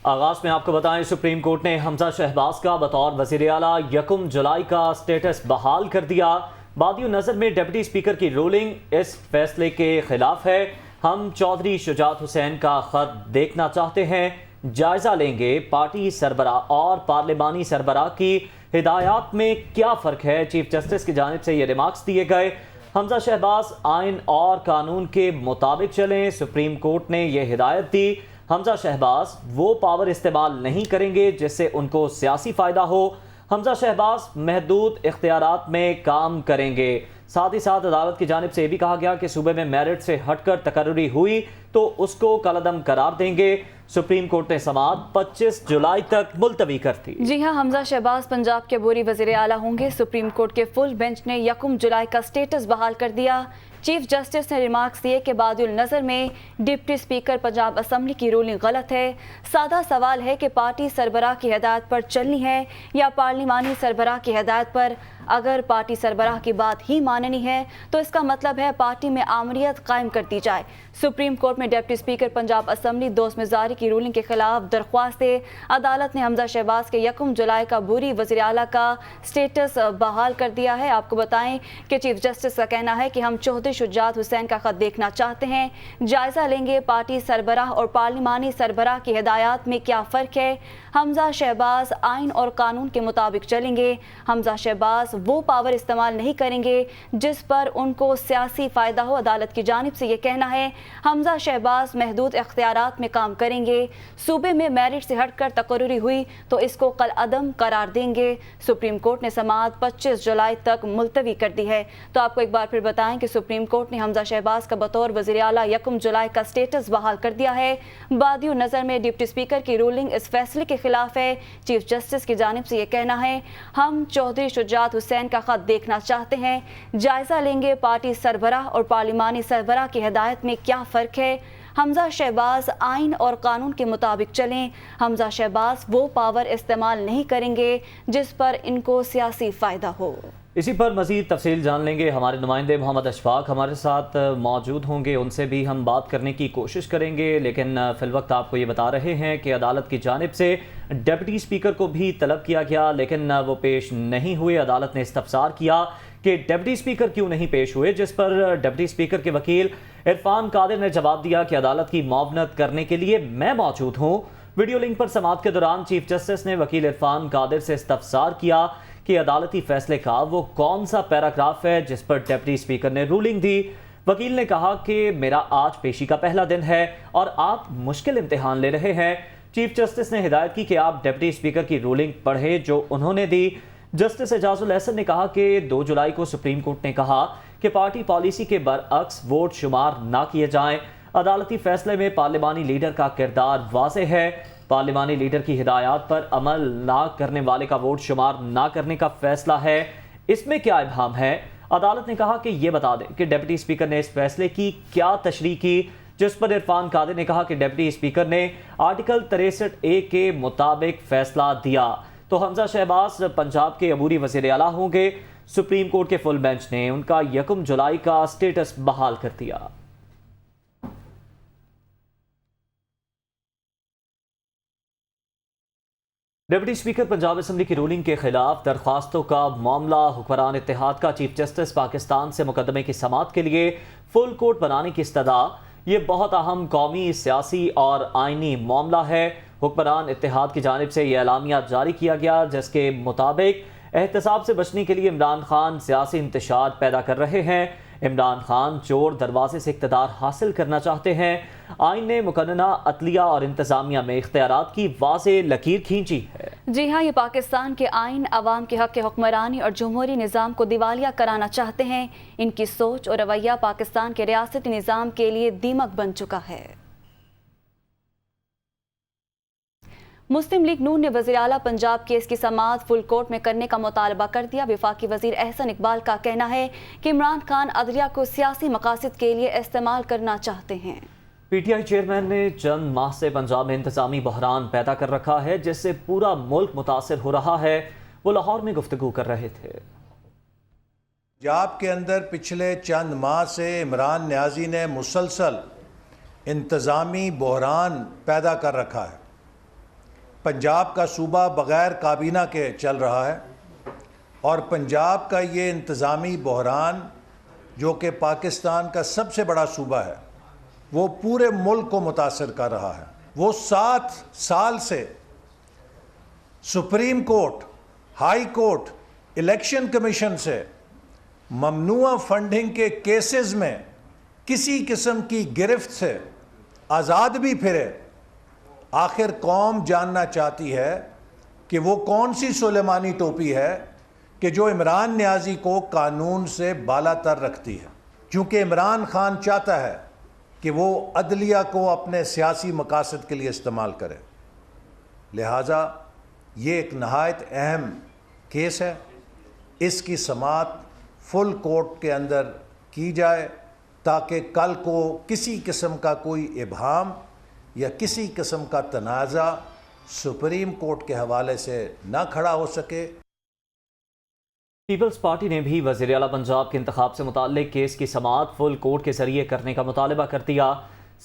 आगाज में आपको बताएं, सुप्रीम कोर्ट ने हमजा शहबाज का बतौर वज़ीर आला 1 जुलाई का स्टेटस बहाल कर दिया। बादियो नज़र में डिप्टी स्पीकर की रूलिंग इस फैसले के खिलाफ है। हम चौधरी शुजात हुसैन का खत देखना चाहते हैं, जायजा लेंगे पार्टी सरबराह और पार्लिमानी सरबराह की हिदायत में क्या फ़र्क है। चीफ जस्टिस की जानिब से ये रिमार्क्स दिए गए। हमजा शहबाज आइन और कानून के मुताबिक चलें। सुप्रीम कोर्ट ने यह हिदायत दी, हमजा शहबाज वो पावर इस्तेमाल नहीं करेंगे जिससे उनको सियासी फ़ायदा हो। हमजा शहबाज महदूद इख्तियारात में काम करेंगे। साथ ही साथ अदालत की जानिब से यह भी कहा गया कि सूबे में मेरिट से हटकर तकर्री हुई तो उसको कलअदम करार देंगे। सुप्रीम कोर्ट ने समाअत 25 जुलाई तक मुलतवी कर दी। जी हाँ, हमजा शहबाज पंजाब के अबूरी वज़ीर आला होंगे। सुप्रीम कोर्ट के फुल बेंच ने 1 जुलाई का स्टेटस बहाल कर दिया। चीफ जस्टिस ने रिमार्क्स दिए कि बादियुल नज़र में डिप्टी स्पीकर पंजाब असम्बली की रूलिंग गलत है। सादा सवाल है कि पार्टी सरबराह की हिदायत पर चलनी है या पार्लिमानी सरबराह की हिदायत पर। अगर पार्टी सरबराह की बात ही माननी है तो इसका मतलब है पार्टी में आमरीत कायम कर दी जाए। सुप्रीम कोर्ट में डिप्टी स्पीकर पंजाब असम्बली दोस्त मिजारी की रूलिंग के खिलाफ दरख्वास्त है। अदालत ने हमजा शहबाज के 1 जुलाई का अबूरी वज़ीर आला का स्टेटस बहाल कर दिया है। आपको बताएं कि चीफ जस्टिस का कहना है कि हम चौधरी शुजात हुसैन का खत देखना चाहते हैं, जायजा लेंगे पार्टी सरबराह और पार्लिमानी सरबराह की हिदायत में क्या फ़र्क है। हमजा शहबाज आइन और कानून के मुताबिक चलेंगे। हमजा शहबाज वो पावर इस्तेमाल नहीं करेंगे जिस पर उनको सियासी फ़ायदा हो। अदालत की जानिब से ये कहना है, हमजा शहबाज महदूद इख्तियारात में काम करेंगे। सूबे में मेरिट से हटकर तकर्री हुई तो इसको कल अदम करार देंगे। सुप्रीम कोर्ट ने समाअत 25 जुलाई तक मुलतवी कर दी है। तो आपको एक बार फिर बताएं कि सुप्रीम कोर्ट ने हमजा शहबाज का बतौर वज़ीर आला 1 जुलाई का स्टेटस बहाल कर दिया है। बादियो नज़र में डिप्टी स्पीकर की रूलिंग इस फैसले के खिलाफ है। चीफ जस्टिस की जानिब से ये कहना है, हम चौधरी शुजात हुसैन का खत देखना चाहते हैं, जायजा लेंगे पार्टी सरबराह और पार्लिमानी सरबराह की हिदायत में क्या फ़र्क है। हमजा शहबाज आइन और कानून के मुताबिक चलें। हमजा शहबाज वो पावर इस्तेमाल नहीं करेंगे जिस पर इनको सियासी फ़ायदा हो। इसी पर मज़ीद तफसील जान लेंगे। हमारे नुमाइंदे मोहम्मद अशफाक हमारे साथ मौजूद होंगे, उनसे भी हम बात करने की कोशिश करेंगे। लेकिन फ़िलवक्त आपको ये बता रहे हैं कि अदालत की जानिब से डिप्टी स्पीकर को भी तलब किया गया लेकिन वो पेश नहीं हुए। अदालत ने इस्तफसार किया कि डिप्टी स्पीकर क्यों नहीं पेश हुए, जिस पर डिप्टी स्पीकर के वकील इरफान कादिर ने जवाब दिया कि अदालत की मुआवनत करने के लिए मैं मौजूद हूँ। वीडियो लिंक पर समाअत के दौरान चीफ जस्टिस ने वकील इरफान कादिर से इस्तफसार किया कि अदालती फैसले का वो कौन सा पैराग्राफ है जिस पर डिप्टी स्पीकर ने रूलिंग दी। वकील ने कहा कि मेरा आज पेशी का पहला दिन है और आप मुश्किल इम्तिहान ले रहे हैं। चीफ जस्टिस ने हिदायत की कि आप डिप्टी स्पीकर की रूलिंग पढ़े जो उन्होंने दी। जस्टिस एजाजुल एहसन ने कहा कि 2 जुलाई को सुप्रीम कोर्ट ने कहा कि पार्टी पॉलिसी के बरअक्स वोट शुमार ना किए जाएं। अदालती फैसले में पार्लिमानी लीडर का किरदार वाज़ेह है। पार्लिमानी लीडर की हिदायत पर अमल ना करने वाले का वोट शुमार ना करने का फैसला है, इसमें क्या इब्हाम है। अदालत ने कहा कि यह बता दें कि डिप्टी स्पीकर ने इस फैसले की क्या तशरीह की, जिस पर इरफान कादिर ने कहा कि डिप्टी स्पीकर ने आर्टिकल 63A के मुताबिक फैसला दिया। तो हमजा शहबाज पंजाब के अबूरी वज़ीर आला होंगे। सुप्रीम कोर्ट के फुल बेंच ने उनका 1 जुलाई का स्टेटस बहाल कर दिया। डिप्टी स्पीकर पंजाब असम्बली की रूलिंग के खिलाफ दरख्वास्तों का मामला हुक्मरान इत्तेहाद का चीफ जस्टिस पाकिस्तान से मुकदमे की समाअत के लिए फुल कोर्ट बनाने की इस्तदा। ये बहुत अहम कौमी, सियासी और आइनी मामला है। हुक्मरान इत्तेहाद की जानिब से यह एलामिया जारी किया गया जिसके मुताबिक एहतसाब से बचने के लिए इमरान खान सियासी इंतशार पैदा कर रहे हैं। इमरान खान चोर दरवाजे से इक़्तिदार हासिल करना चाहते हैं। आइन ने मुकन्नना अदलिया और इंतजामिया में इख्तियारात की वाज़े लकीर खींची है। जी हाँ, ये पाकिस्तान के आइन अवाम के हक़ के हुक्मरानी और जमहूरी निज़ाम को दिवालिया कराना चाहते हैं। इनकी सोच और रवैया पाकिस्तान के रियासती निज़ाम के लिए दीमक बन चुका है। मुस्लिम लीग नून ने वज़ीर आला पंजाब केस की समाअत फुल कोर्ट में करने का मुतालबा कर दिया। वफाकी वज़ीर एहसन इकबाल का कहना है कि इमरान खान अदलिया को सियासी मकासद के लिए इस्तेमाल करना चाहते हैं। PTI चेयरमैन ने चंद माह से पंजाब में इंतजामी बहरान पैदा कर रखा है जिससे पूरा मुल्क मुतासिर हो रहा है। वो लाहौर में गुफ्तगू कर रहे थे। पंजाब के अंदर पिछले चंद माह से इमरान न्याजी ने मुसलसल इंतज़ामी बहरान पैदा कर रखा है। पंजाब का सूबा बग़ैर काबीना के चल रहा है और पंजाब का ये इंतज़ामी बहरान जो कि पाकिस्तान का सबसे बड़ा सूबा है वो पूरे मुल्क को मुतासर कर रहा है। वो 7 साल से supreme court, high court, election commission से ममनुआ फंडिंग के केसेस में किसी किस्म की गिरफ्त से आज़ाद भी फिरे। आखिर कौम जानना चाहती है कि वो कौन सी सुलेमानी टोपी है कि जो इमरान न्याजी को कानून से बालातर रखती है, क्योंकि इमरान खान चाहता है कि वो अदलिया को अपने सियासी मकासद के लिए इस्तेमाल करे। लिहाजा ये एक नहायत अहम केस है, इसकी समाअत फुल कोर्ट के अंदर की जाए ताकि कल को किसी किस्म का कोई इबहम या किसी किस्म का तनाज़ा सुप्रीम कोर्ट के हवाले से ना खड़ा हो सके। पीपल्स पार्टी ने भी वज़ीर आला पंजाब के इंतखाब से मुताल्लिक केस की समाअत फुल कोर्ट के जरिए करने का मुतालबा कर दिया।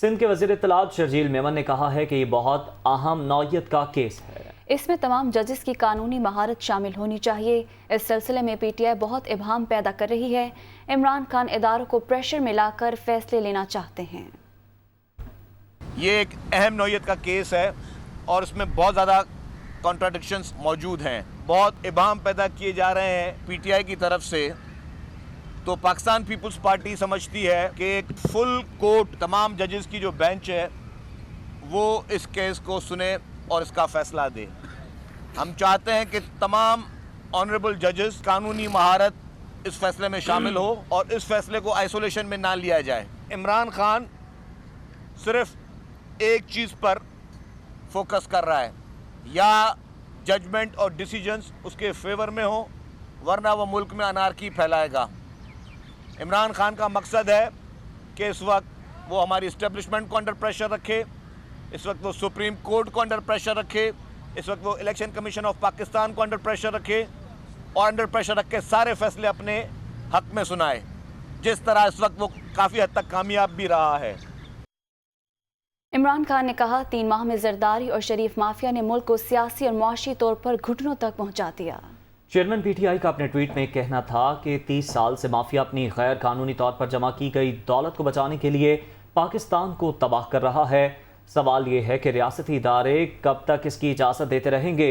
सिंध के वज़ीर इत्तलात शर्जील मेमन ने कहा है कि ये बहुत अहम नौयत का केस है। इसमें तमाम जजेस की कानूनी महारत शामिल होनी चाहिए। इस सिलसिले में PTI बहुत इबहम पैदा कर रही है। इमरान खान इदारों को प्रेशर में लाकर फैसले लेना चाहते हैं। ये एक अहम नौयत का केस है और इसमें बहुत ज़्यादा कॉन्ट्राडिक्शंस मौजूद हैं, बहुत इबाम पैदा किए जा रहे हैं PTI की तरफ से। तो पाकिस्तान पीपल्स पार्टी समझती है कि एक फुल कोर्ट तमाम जजेस की जो बेंच है वो इस केस को सुने और इसका फैसला दे। हम चाहते हैं कि तमाम ऑनरेबल जजेस कानूनी महारत इस फैसले में शामिल हो और इस फैसले को आइसोलेशन में ना लिया जाए। इमरान खान सिर्फ एक चीज़ पर फोकस कर रहा है, या जजमेंट और डिसीजंस उसके फेवर में हो, वरना वो मुल्क में अनारकी फैलाएगा। इमरान खान का मकसद है कि इस वक्त वो हमारी इस्टेब्लिशमेंट को अंडर प्रेशर रखे, इस वक्त वो सुप्रीम कोर्ट को अंडर प्रेशर रखे, इस वक्त वो इलेक्शन कमीशन ऑफ पाकिस्तान को अंडर प्रेशर रखे और अंडर प्रेशर रख के सारे फैसले अपने हक में सुनाए, जिस तरह इस वक्त वो काफ़ी हद तक कामयाब भी रहा है। इमरान खान ने कहा 3 माह में जरदारी और शरीफ माफिया ने मुल्क को सियासी और मुआशी तौर पर घुटनों तक पहुंचा दिया। चेयरमैन PTI का अपने ट्वीट में कहना था कि 30 साल से माफिया अपनी गैर कानूनी तौर पर जमा की गई दौलत को बचाने के लिए पाकिस्तान को तबाह कर रहा है। सवाल ये है कि रियासती इदारे कब तक इसकी इजाज़त देते रहेंगे।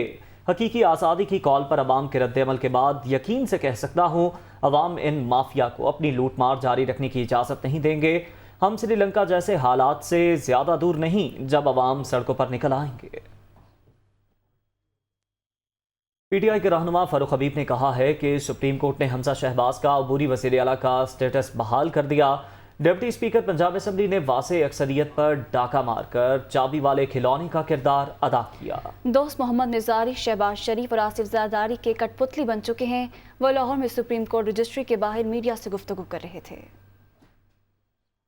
हकीकी आज़ादी की कॉल पर अवाम के रद्द-ए-अमल के बाद यकीन से कह सकता हूँ अवाम इन माफिया को अपनी लूट मार जारी रखने की इजाज़त नहीं देंगे। हम श्रीलंका जैसे हालात से ज़्यादा दूर नहीं जब अवाम सड़कों पर निकल आएंगे। PTI के रहनुमा फारूक हबीब ने कहा है कि सुप्रीम कोर्ट ने हमजा शहबाज का अबूरी वज़ीर आला का स्टेटस बहाल कर दिया। डिप्टी स्पीकर पंजाब असम्बली ने वासे अक्सरियत पर डाका मारकर चाबी वाले खिलौने का किरदार अदा किया। दोस्त मोहम्मद निज़ारी, शहबाज शरीफ और आसिफ जरदारी के कठपुतली बन चुके हैं। वो लाहौर में सुप्रीम कोर्ट रजिस्ट्री के बाहर मीडिया से गुफ्तगू कर रहे थे।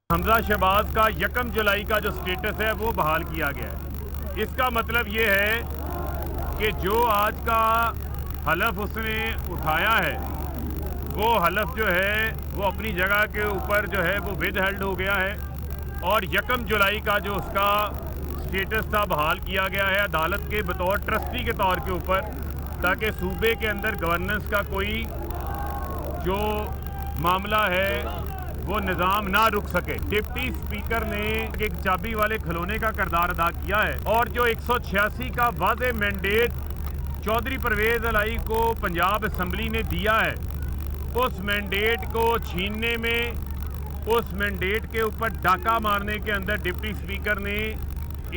हमजा शहबाज का 1 जुलाई का जो स्टेटस है वो बहाल किया गया है। इसका मतलब ये है कि जो आज का हलफ उसने उठाया है वो हलफ जो है वो अपनी जगह के ऊपर जो है वो विद हेल्ड हो गया है और 1 जुलाई का जो उसका स्टेटस था बहाल किया गया है अदालत के बतौर ट्रस्टी के तौर के ऊपर, ताकि सूबे के अंदर गवर्नेंस का कोई जो मामला है वो निज़ाम ना रुक सके। डिप्टी स्पीकर ने एक चाबी वाले खिलौने का किरदार अदा किया है और जो 186 का वाज़े मैंडेट चौधरी परवेज़ अलाई को पंजाब असम्बली ने दिया है, उस मैंडेट को छीनने में, उस मैंडेट के ऊपर डाका मारने के अंदर डिप्टी स्पीकर ने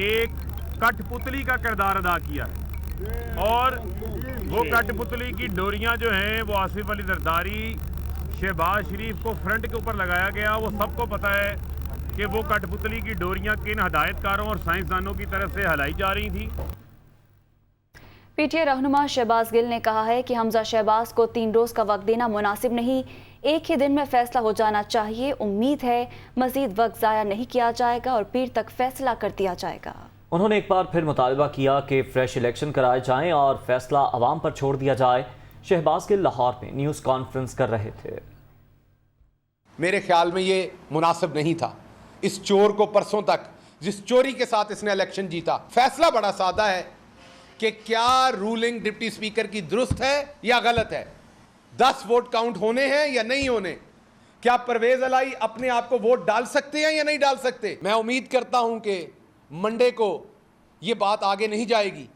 एक कठपुतली का किरदार अदा किया है। और वो कठपुतली की डोरियां जो हैं वो आसिफ अली जरदारी, शहबाज शरीफ को फ्रंट के ऊपर लगाया गया। वो सबको पता है कि वो कठपुतली की डोरियां किन हदायतकारों और साइंसदानों की तरफ से हिलाई जा रही थी। PTI रहनुमा शहबाज गिल ने कहा है कि हमजा शहबाज को 3 रोज़ का वक्त देना मुनासिब नहीं, एक ही दिन में फैसला हो जाना चाहिए। उम्मीद है मजीद वक्त ज़ाया नहीं किया जाएगा और पीर तक फैसला कर दिया जाएगा। उन्होंने एक बार फिर मुतालबा किया कि फ्रेश इलेक्शन कराए जाएं और फैसला अवाम पर छोड़ दिया जाए। शहबाज गिल लाहौर में न्यूज़ कॉन्फ्रेंस कर रहे थे। मेरे ख्याल में ये मुनासिब नहीं था। इस चोर को परसों तक जिस चोरी के साथ इसने इलेक्शन जीता, फैसला बड़ा सादा है कि क्या रूलिंग डिप्टी स्पीकर की दुरुस्त है या गलत है, 10 वोट काउंट होने हैं या नहीं होने, क्या परवेज अलाई अपने आप को वोट डाल सकते हैं या नहीं डाल सकते। मैं उम्मीद करता हूं कि मंडे को यह बात आगे नहीं जाएगी,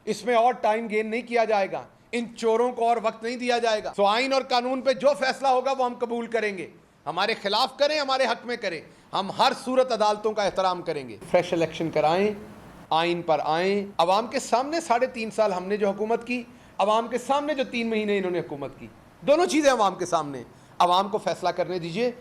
इसमें और टाइम गेन नहीं किया जाएगा, इन चोरों को और वक्त नहीं दिया जाएगा। तो आइन और कानून पे जो फैसला होगा वो हम कबूल करेंगे, हमारे खिलाफ करें, हमारे हक में करें, हम हर सूरत अदालतों का एहतराम करेंगे। फ्रेश इलेक्शन कराएं, आइन पर आएं, अवाम के सामने 3.5 साल हमने जो हुकूमत की, अवाम के सामने जो 3 महीने इन्होंने हुकूमत की, दोनों चीजें अवाम के सामने, अवाम को फैसला करने दीजिए।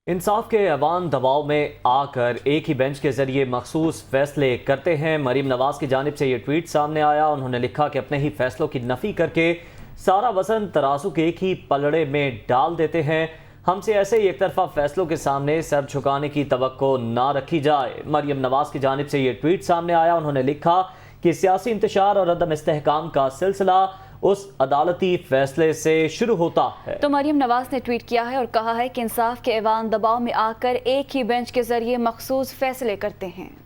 इंसाफ के अवान दबाव में आकर एक ही बेंच के जरिए मखसूस फैसले करते हैं। मरीम नवाज की जानिब से ये ट्वीट सामने आया। उन्होंने लिखा कि अपने ही फैसलों की नफ़ी करके सारा वज़न तराजू के एक ही पलड़े में डाल देते हैं। हमसे ऐसे ही एक तरफा फैसलों के सामने सर झुकाने की तवक्को ना रखी जाए। मरीम नवाज की जानिब से ये ट्वीट सामने आया। उन्होंने लिखा कि सियासी इंतशार और अदम इस्तेहकाम का सिलसिला उस अदालती फैसले से शुरू होता है। तो मरीम नवाज ने ट्वीट किया है और कहा है कि इंसाफ के ऐवान दबाव में आकर एक ही बेंच के जरिए मखसूस फैसले करते हैं।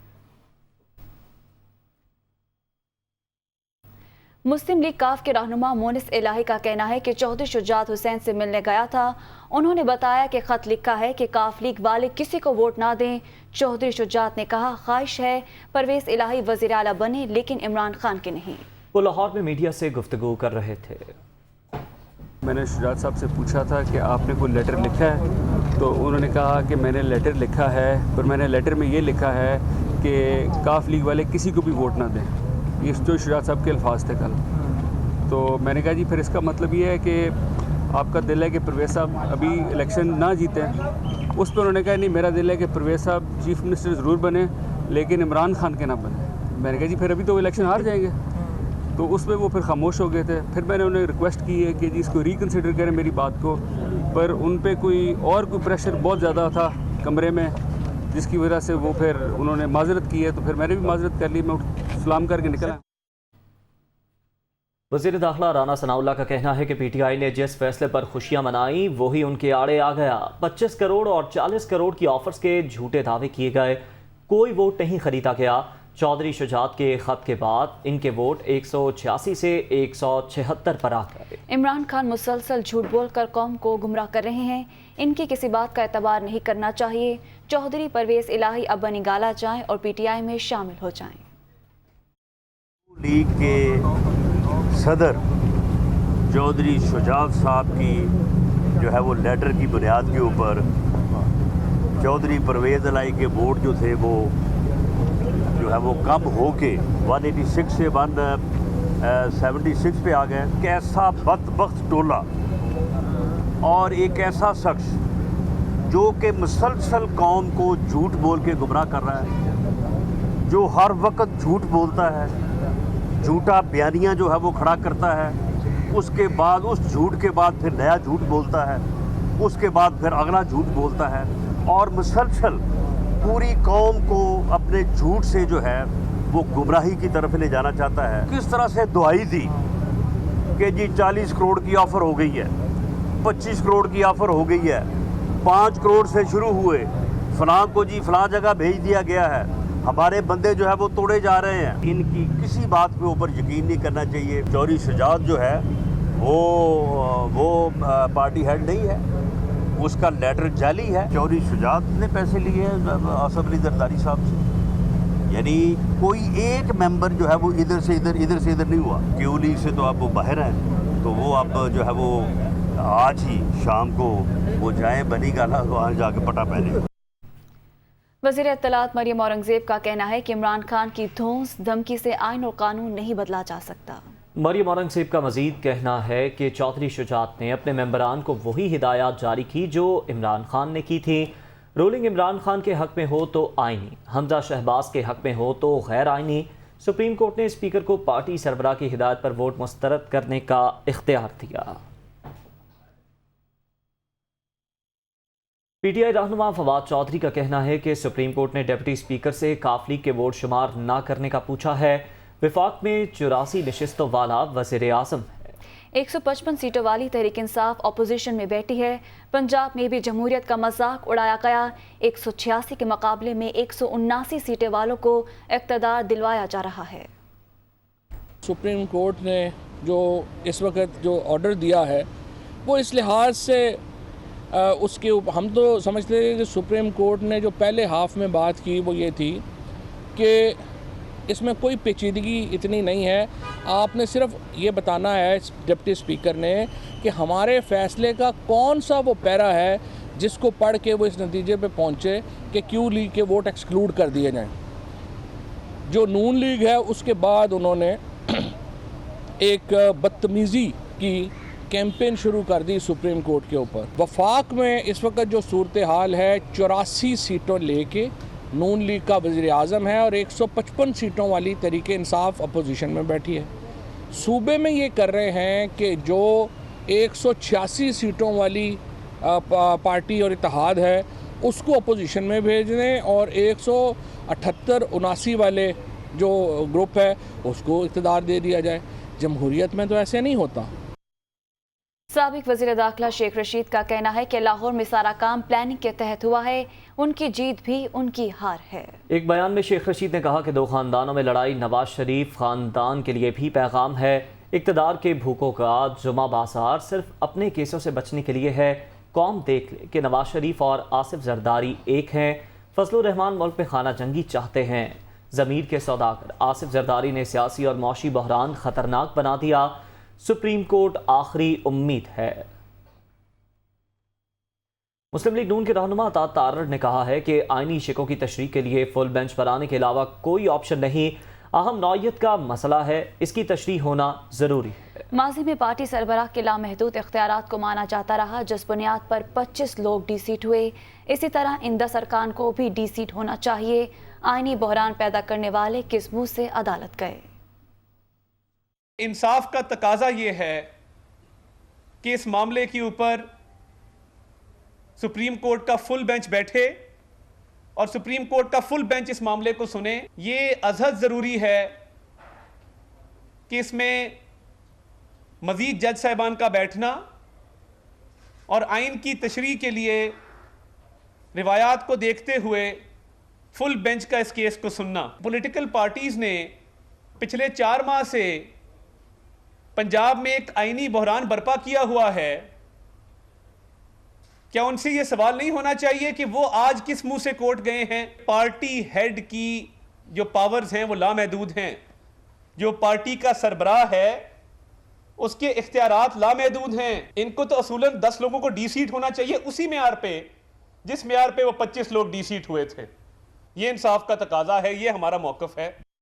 मुस्लिम लीग काफ के रहनुमा मोनिस इलाही का कहना है कि चौधरी शुजात हुसैन से मिलने गया था। उन्होंने बताया कि खत लिखा है कि काफ लीग वाले किसी को वोट ना दें। चौधरी शुजात ने कहा, ख्वाहिश है परवेज इलाही वज़ीर आला बने, लेकिन इमरान खान के नहीं। वो लाहौर में मीडिया से गुफ्तगू कर रहे थे। मैंने शुजात साहब से पूछा था कि आपने कोई लेटर लिखा है, तो उन्होंने कहा कि मैंने लेटर लिखा है, पर मैंने लेटर में ये लिखा है कि काफ लीग वाले किसी को भी वोट ना दें। ये जो शुजात साहब के अल्फाज थे कल। तो मैंने कहा जी फिर इसका मतलब ये है कि आपका दिल है कि परवेज साहब अभी इलेक्शन ना जीते। उस पर उन्होंने कहा नहीं, मेरा दिल है कि परवेज साहब चीफ मिनिस्टर ज़रूर बने, लेकिन इमरान खान के ना बने। मैंने कहा जी फिर अभी तो इलेक्शन हार जाएंगे। तो उस पर वो फिर खामोश हो गए थे। फिर मैंने उन्हें रिक्वेस्ट की है कि जी इसको रिकन्सिडर करें मेरी बात को, पर उन पर कोई प्रेशर बहुत ज़्यादा था कमरे में, जिसकी वजह से वो फिर उन्होंने माजरत की है। तो फिर मैंने भी माजरत कर ली, मैं सलाम करके निकला। वज़ीर दाखिला राना सनाउल्लाह का कहना है कि पीटीआई ने जिस फैसले पर खुशियां मनाई वही उनके आड़े आ गया। 25 करोड़ और 40 करोड़ की ऑफर्स के झूठे दावे किए गए, कोई वोट नहीं खरीदा गया। चौधरी शुजात के खत के बाद इनके वोट 186 से 176 पर आ गए। इमरान खान मुसलसल झूठ बोलकर कौम को गुमराह कर रहे हैं। इनकी किसी बात का एतबार नहीं करना चाहिए। चौधरी परवेज इलाही अब बनिगाला जाएं और पीटीआई में शामिल हो जाएं। लीग के सदर चौधरी शुजात साहब की जो है वो लेटर की बुनियाद के ऊपर चौधरी परवेज इलाही के वोट जो थे वो जो है वो कम हो के 186 से 176 पे आ गए। कैसा बदबख्त टोला और एक ऐसा शख्स जो कि मुसलसल कौम को झूठ बोल के गुमराह कर रहा है, जो हर वक्त झूठ बोलता है, झूठा बयानियाँ जो है वो खड़ा करता है, उसके बाद उस झूठ के बाद फिर नया झूठ बोलता है, उसके बाद फिर अगला झूठ बोलता है और मुसलसल पूरी कौम को अपने झूठ से जो है वो गुमराही की तरफ ले जाना चाहता है। किस तरह से दुआई दी कि जी 40 करोड़ की ऑफ़र हो गई है, 25 करोड़ की ऑफ़र हो गई है, 5 करोड़ से शुरू हुए, फलां को जी फलां जगह भेज दिया गया है, हमारे बंदे जो है वो तोड़े जा रहे हैं। इनकी किसी बात के ऊपर यकीन नहीं करना चाहिए। चौधरी शुजात जो है वो पार्टी हेड नहीं है, उसका लेटर जाली है। चौधरी शुजात ने पैसे लिए आसफ अली जरदारी साहब से, यानी कोई एक मेंबर जो है वो इधर से इधर नहीं हुआ। क्यू लीग से तो आप वो बाहर हैं, तो वो अब जो है वो आज ही शाम को वो जाए बनीगाला, वहाँ जाके पटा पहने। वज़ीर इत्तलात मरियम औरंगज़ेब का कहना है कि इमरान खान की धौंस धमकी से आइन और कानून नहीं बदला जा सकता। मरियम औरंगज़ेब का मजीद कहना है कि चौधरी शुजात ने अपने मेंबरान को वही हिदायत जारी की जो इमरान खान ने की थी। रूलिंग इमरान खान के हक में हो तो आइनी, हमजा शहबाज के हक में हो तो गैर आइनी। सुप्रीम कोर्ट ने स्पीकर को पार्टी सरबराह की हिदायत पर वोट मुस्तरद करने का इख्तियार दिया। पीटीआई रहनुमा फवाद चौधरी का कहना है कि सुप्रीम कोर्ट ने डिप्टी स्पीकर से काफ लीग के वोट शुमार ना करने का पूछा है। विफाक में 84 नशिस्तों वाला वज़ीर आज़म है। 155 सीटों वाली तहरीक इंसाफ अपोजिशन में बैठी है। पंजाब में भी जमहूरियत का मजाक उड़ाया गया। 186 के मुकाबले में 179 सीटें वालों को इक़्तिदार दिलवाया जा रहा है। सुप्रीम कोर्ट ने जो इस वक्त जो ऑर्डर दिया है वो इस लिहाज से उसके हम तो समझते हैं कि सुप्रीम कोर्ट ने जो पहले हाफ में बात की वो ये थी कि इसमें कोई पेचीदगी इतनी नहीं है, आपने सिर्फ ये बताना है डिप्टी स्पीकर ने कि हमारे फैसले का कौन सा वो पैरा है जिसको पढ़ के वो इस नतीजे पे पहुँचे कि क्यू लीग के वोट एक्सक्लूड कर दिए जाएं। जो नून लीग है उसके बाद उन्होंने एक बदतमीज़ी की कैंपेन शुरू कर दी सुप्रीम कोर्ट के ऊपर। वफाक में इस वक्त जो सूरत हाल है 84 सीटों लेके नून लीग का वज़ीर आज़म है और 155 सीटों वाली तहरीक इंसाफ अपोजिशन में बैठी है। सूबे में ये कर रहे हैं कि जो 186 सीटों वाली पार्टी और इत्तेहाद है उसको अपोजिशन में भेज दें और 178-79 वाले जो ग्रुप है उसको इक़्तिदार दे दिया जाए। जमहूरियत में तो ऐसे नहीं होता। साबिक वज़ीर दाखिला शेख रशीद का कहना है कि लाहौर में सारा काम प्लानिंग के तहत हुआ है, उनकी जीत भी उनकी हार है। एक बयान में शेख रशीद ने कहा कि दो खानदानों में लड़ाई नवाज शरीफ खानदान के लिए भी पैगाम है। इक़्तिदार के भूखों का जुमा बाजार सिर्फ अपने केसों से बचने के लिए है। कौम देख ले कि नवाज शरीफ और आसिफ जरदारी एक हैं। फजलुर रहमान मुल्क में खाना जंगी चाहते हैं। ज़मीर के सौदागर आसिफ जरदारी ने सियासी और मौशी बहरान खतरनाक बना दिया। सुप्रीम कोर्ट आखिरी उम्मीद है। मुस्लिम लीग नून के रहनुमा अता तारड़ ने कहा है कि आईनी शिकों की तशरीह के लिए फुल बेंच बनाने के अलावा कोई ऑप्शन नहीं, अहम नौयत का मसला है, इसकी तशरीह होना ज़रूरी है। माजी में पार्टी सरबराह के लामहदूद इख्तियारात को माना जाता रहा, जिस बुनियाद पर 25 लोग डी सीट हुए, इसी तरह इन 10 अरकान को भी डी सीट होना चाहिए। आईनी बहरान पैदा करने वाले किस मुंह से अदालत गए? इंसाफ का तकाजा ये है कि इस मामले के ऊपर सुप्रीम कोर्ट का फुल बेंच बैठे और सुप्रीम कोर्ट का फुल बेंच इस मामले को सुने। ये अज़हद ज़रूरी है कि इसमें मज़ीद जज साहिबान का बैठना और आइन की तशरीह के लिए रिवायात को देखते हुए फुल बेंच का इस केस को सुनना। पॉलिटिकल पार्टीज़ ने पिछले 4 माह से पंजाब में एक आइनी बहरान बर्पा किया हुआ है। क्या उनसे यह सवाल नहीं होना चाहिए कि वो आज किस मुंह से कोर्ट गए हैं? पार्टी हेड की जो पावर्स हैं वो लामहदूद हैं। जो पार्टी का सरबराह है उसके इख्तियारात लामहदूद हैं। इनको तो असूलन 10 लोगों को डी सीट होना चाहिए उसी मेयार पे जिस मेयार पे वो 25 लोग डी सीट हुए थे। ये इंसाफ का तकाजा है, ये हमारा मौक़िफ़ है।